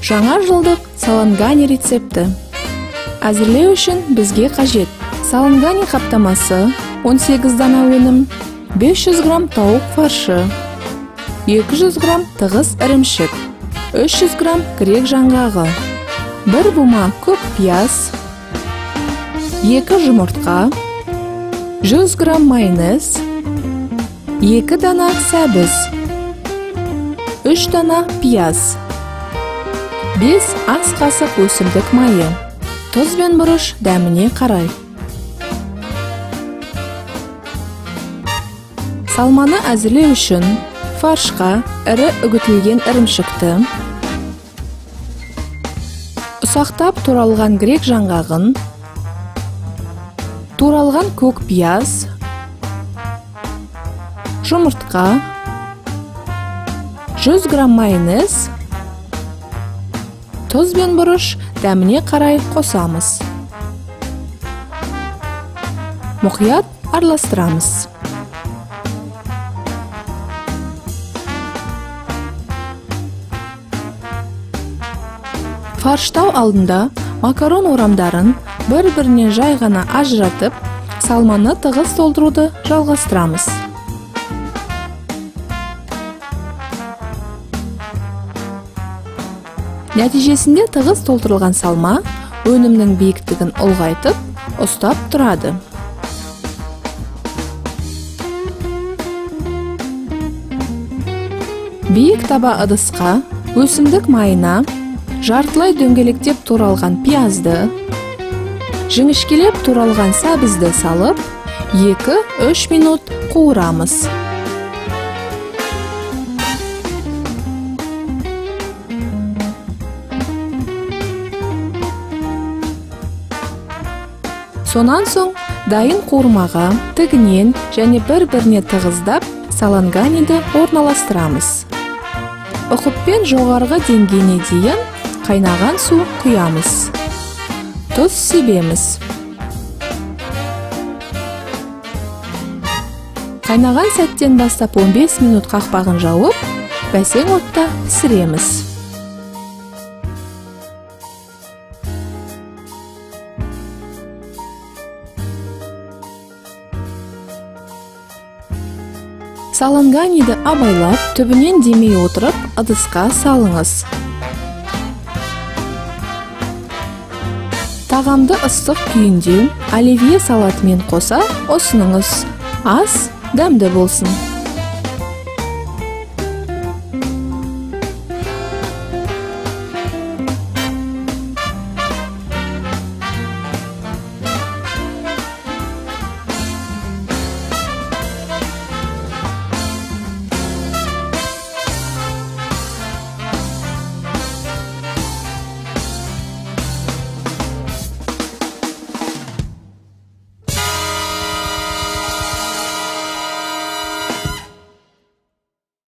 Жаңа жылдық салангани рецепті. Әзірлеу үшін бізге қажет: салангани қаптамасы, 18 дана өнім, 500 грамм тауық фаршы, 200 грамм тығыз ірімшік, 300 грамм грек жаңғағы, 1 бума көк пияз, 2 жұмыртқа, 100 грамм майонез, 2 дана сәбіз, 3 дана пияз, 5 ас қасық өсімдік майы, тұз бен бұрыш дәміне қарай. Салманы әзірлеу үшін фаршқа ірі үгітілген ірімшікті, ұсақтап туралған грек жаңғағын, туралған көк пияз, жұмыртқа, 100 грамм майонез, тұз бен бұрыш дәміне қарай қосамыз. Мұқият араластырамыз. Фарштау алдында макарон орамдарын бір-бірінен жай ғана ажыратып, салманы тығыз толтыруды жалғастырамыз. Нәтижесінде тығыз толтырылған салма өнімнің биіктігін ұлғайтып, ұстап тұрады. Биік таба ыдысқа өсімдік майына жартылай дөңгелектеп туралған пиязды, жіңішкелеп туралған сәбізді салып, 2-3 минут қуырамыз. Сонан соң дайын қуырмаға тігінен және бір-біріне тығыздап саланганиді орналастырамыз. Ұқыппен жоғарғы деңгейіне дейін қайнаған су құямыз. Тұз себеміз. Қайнаған сәттен бастап 15 минут қақпағын жауып, бәсең отта пісіреміз. Саланганиді абайлап, түбінен демей отырып, ыдысқа салыңыз. Тағамды ыстық күйінде оливье салатымен қоса ұсыныңыз. Ас дәмді болсын.